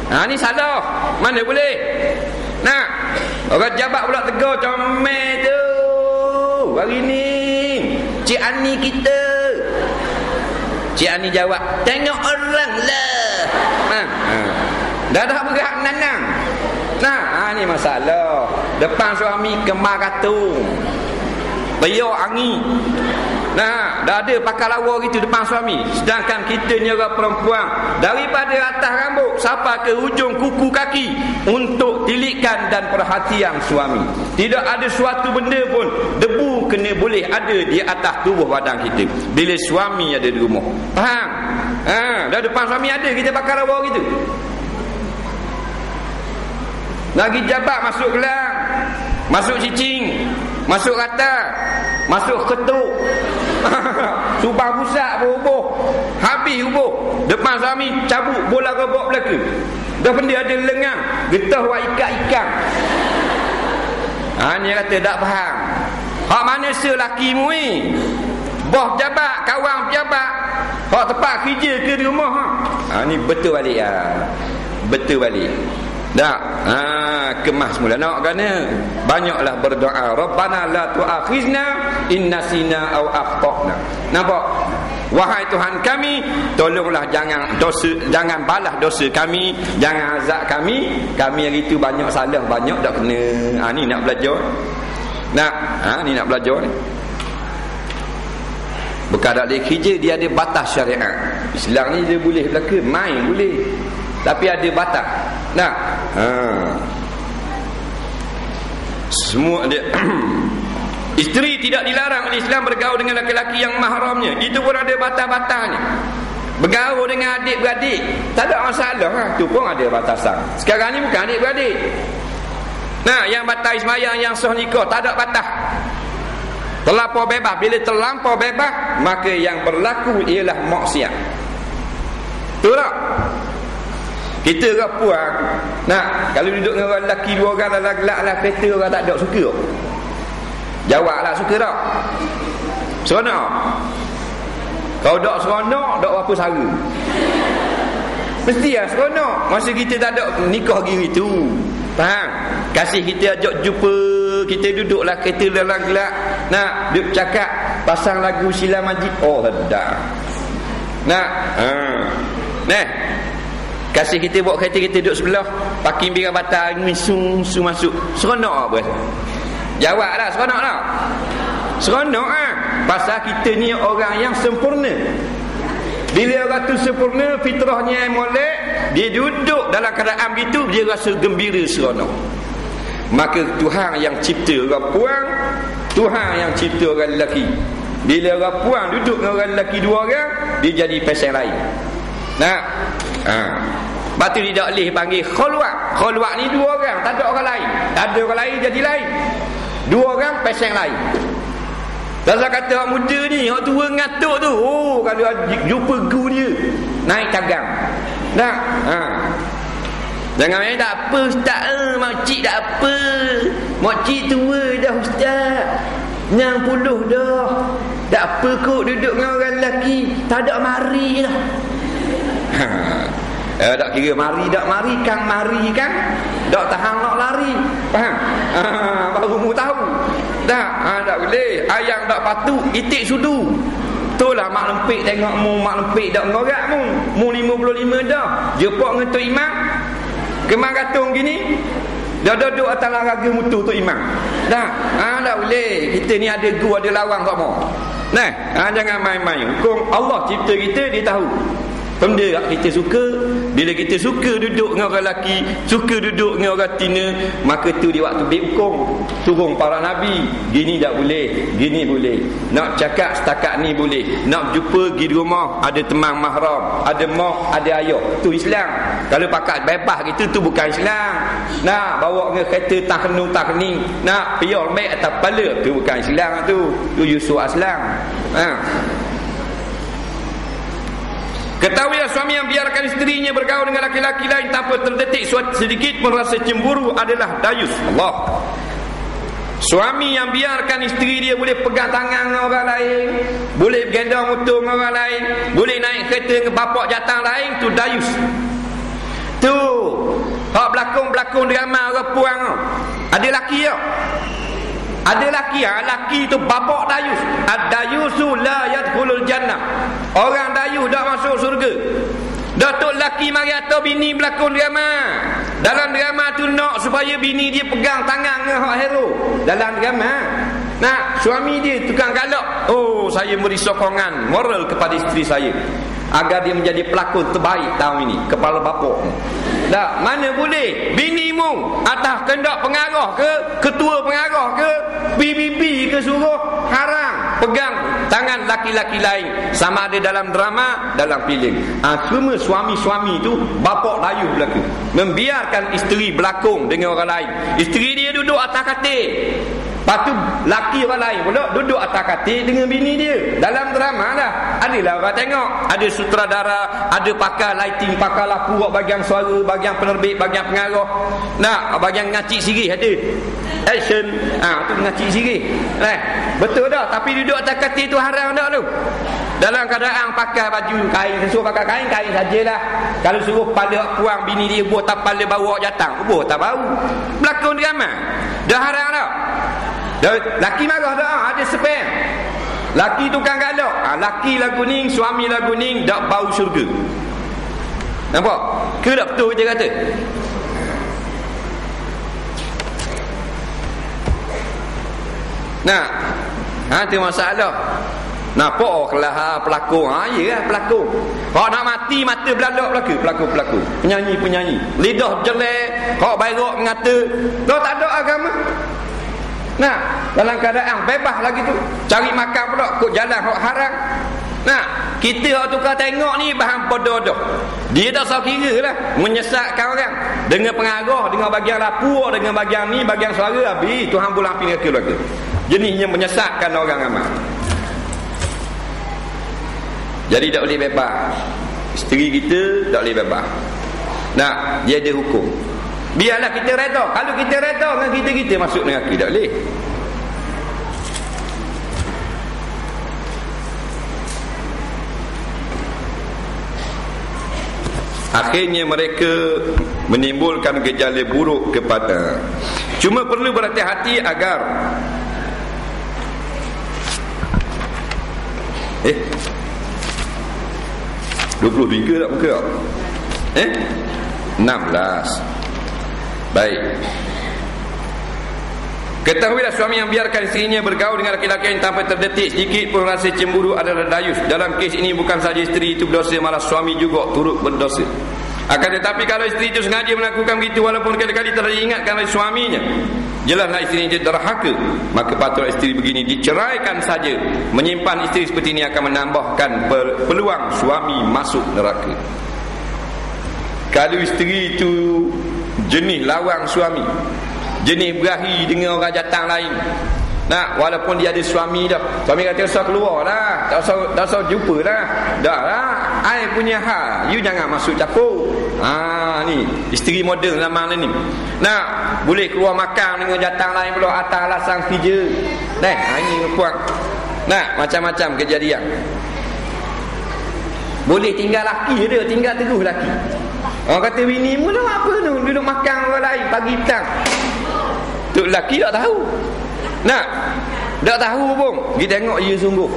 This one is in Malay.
Ni salah. Mana boleh? Nah, orang jabat pula tegur comel tu. Hari ni Cik Ani kita. Cik Ani jawab, tengok orang lah. Dah bergerak nanang. Ni masalah. Depan suami kemar katung, periuk angin. Dah ada pakai lawa gitu depan suami. Sedangkan kita ni orang perempuan, daripada atas rambut sampai ke hujung kuku kaki untuk tilikan dan perhatian suami. Tidak ada suatu benda pun debu kena boleh ada di atas tubuh badan kita bila suami ada di rumah. Faham? Dah depan suami ada kita pakai lawa gitu. Lagi jabat masuk gelang, masuk cicing, masuk rata, masuk ketuk. Subang pusat bubuh, habis bubuh. Depan suami cabut bola robot belaka. Dah benda ada lengang, getah buat ikat-ikat. Ni kata tak faham. Hak mana selaki mu ni? Bos jabat, kawan jabat. Hak tempat kerja ke di rumah. Ni betul balik betul balik. Tak, kemas mula nak kena banyaklah berdoa. Rabbana la tu'akhizna in nasina aw akhtana. Nampak? Wahai Tuhan kami, tolonglah jangan balas dosa kami, jangan azab kami. Kami hari itu banyak salah, banyak tak kena. Ni nak belajar. Ni nak belajar ni. Bukan tak ada kerja, dia ada batas syariat. Islam ni dia boleh belaka, main boleh. Tapi ada batas. Semua dia isteri tidak dilarang oleh Islam bergaul dengan lelaki yang mahramnya. Itu pun ada batas-batasnya. Bergaul dengan adik-beradik tak ada masalah. Itu pun ada batasan. Sekarang ni bukan adik-beradik. Yang batas sembahyang, yang sah nikah tak ada batas. Terlampau bebas. Bila terlampau bebas, maka yang berlaku ialah maksiat. Betul tak? Kita orang puan, kalau duduk dengan orang lelaki dua orang dalam gelak lah kereta, orang tak ada suka. Jawablah suka tak? Seronok. Kalau tak seronok, tak apa sara. Mesti lah seronok. Masa kita tak ada nikah gini tu. Faham? Kasih kita ajak jumpa, kita duduklah kereta dalam gelak. Duduk cakap, pasang lagu Sheila Majid. Oh, dah. Kasih kita bawa kereta, kita duduk sebelah, parking biar batal, su masuk. Seronok apa? Jawablah, seronok tak? Seronok pasal kita ni orang yang sempurna. Bila orang tu sempurna, fitrahnya molek, dia duduk dalam keadaan begitu, dia rasa gembira, seronok. Maka Tuhan yang cipta orang puan, Tuhan yang cipta orang lelaki. Bila orang puan duduk dengan orang lelaki dua orang, dia jadi pasal lain. Batu tidak boleh panggil khulwat. Khulwat ni dua orang, tak ada orang lain. Ada orang lain jadi lain. Dua orang pasang lain. Dasar kata orang muda ni, orang tua ngatuk tu, kalau jumpa guru dia naik tagang. Jangan main tak apa ustaz, makcik tak apa. Makcik tua dah ustaz, 60 dah. Tak apa kot duduk dengan orang lelaki, tak ada mari dah. Tak kira mari tak mari, kan mari kan, tak tahan nak lari. Faham? Baru mu tahu. Tak boleh. Ayam tak patut, itik sudu. Itulah mak lempik tengok mu, mak lempik tak ngorak mu. Mu 55 dah. Jepok dengan Tok Imam. Kemar katung gini. Dah duduk atas laraga mutu Tok Imam. Tak boleh. Kita ni ada guru, ada lawang tak mau. Jangan main-main. Hukum Allah cipta kita, dia tahu. Benda kita suka. Bila kita suka duduk dengan orang lelaki, suka duduk dengan orang tina, maka tu di waktu hukum turun para nabi. Gini tak boleh, gini boleh. Nak cakap setakat ni boleh. Nak jumpa pergi di rumah, ada teman mahram, ada mak, ada ayah. Tu Islam. Kalau pakat bebas gitu, tu bukan Islam. Bawa dengan kereta tak kenung tak kening, pior mek atas kepala, tu bukan Islam tu. Tu Yusuf Aslam. Ketahuilah suami yang biarkan isterinya bergaul dengan laki-laki lain tanpa terdetik sedikit pun rasa cemburu adalah dayus. Allah. Suami yang biarkan isteri dia boleh pegang tangan dengan orang lain, boleh gendong motor dengan orang lain, boleh naik kereta dengan bapak jatah lain, tu dayus. Tu hak berlakon drama orang puang tu. Ada laki tak? Ada laki, laki tu bapak dayus. Ad-dayusu la yadkhulul jannah. Orang dayus tak masuk surga. Datuk laki mari atau bini berlakon drama. Dalam drama tu nak supaya bini dia pegang tangan dengan hak hero. Dalam drama. Nah, suami dia tukang galak. Oh, saya beri sokongan moral kepada isteri saya agar dia menjadi pelakon terbaik tahun ini, kepala bapak. Tak, mana boleh binimu atas kehendak pengarah ke, ketua pengarah ke, PBB ke suruh haram pegang tangan laki-laki lain, sama ada dalam drama, dalam filem. Semua suami-suami tu bapak dayuh belaka, membiarkan isteri berlakon dengan orang lain. Isteri dia duduk atas katil, lepas tu laki orang lain pula duduk atas katil dengan bini dia. Dalam drama dah adalah orang tengok, ada sutradara, ada pakar lighting, pakar lampu, bahagian suara, bahagian penerbit, bahagian pengarah, nak bahagian ngacik sirih ada action, tu ngacik sirih. Betul dah, tapi duduk atas katil tu haram tak tu? Dalam keadaan pakai baju kain, suruh pakai kain sajalah. Kalau suruh kepala puang bini dia buat tak kepala bawa jatang, buat tak bau. Berlakon drama dah haram tak? Laki marah dah, ada spam. Laki tukang galak, laki lagu ning, suami lagu ning, tak bau syurga. Nampak? Ke tak betul dia kata? Nah, tu masalah. Nampak kelah pelakon. Ya pelakon. Kalau nak mati mata belalak pelakon. Penyanyi. Lidah jelek, kau bairok mengata, kau tak ada agama. Nah, dalam keadaan bebas lagi tu, cari makan pula kok jalan hak haram. Nah, kita hak tukar tengok ni bahan bodoh. Dia tak salah kira lah menyesatkan orang dengan pengarah, dengan bahagian lapuk, dengan bahagian ni, bahagian suara, habis Tuhan bulan api neraka lagi. Jenisnya menyesatkan orang ramai. Jadi tak boleh bebas. Isteri kita tak boleh bebas. Nah, dia ada hukum. Biarlah kita reda. Kalau kita reda dengan kita masuk neraka, tak boleh. Akhirnya mereka menimbulkan gejala buruk kepada. Cuma perlu berhati-hati agar 23 tak muka? 16. Baik. Ketahuilah suami yang biarkan isterinya bergaul dengan laki-laki yang tanpa terdetik sedikit pun rasa cemburu adalah dayus. Dalam kes ini bukan saja isteri itu berdosa, malah suami juga turut berdosa. Akan tetapi kalau isteri itu sengaja melakukan begitu walaupun kali-kali telah diingatkan oleh suaminya, jelaslah isteri itu derhaka, maka patut isteri begini diceraikan saja. Menyimpan isteri seperti ini akan menambahkan peluang suami masuk neraka. Kalau isteri itu jenis lawang suami, jenis berahi dengan orang jatang lain, nak walaupun dia ada suami dah, suami kata usah keluar lah, tak usah jumpa lah, dah lah, I punya hal, you jangan masuk campur. Ni isteri model zaman ni, nak boleh keluar makan dengan jatang lain pula atas alasan kerja. Ini puan, nak macam-macam kejadian. Boleh tinggal laki dia, tinggal terus laki. Orang kata bini mu dah apa tu, duduk makan orang lain pagi petang. Tu lelaki tak tahu. Tak tahu pun. Kita tengok dia sungguh.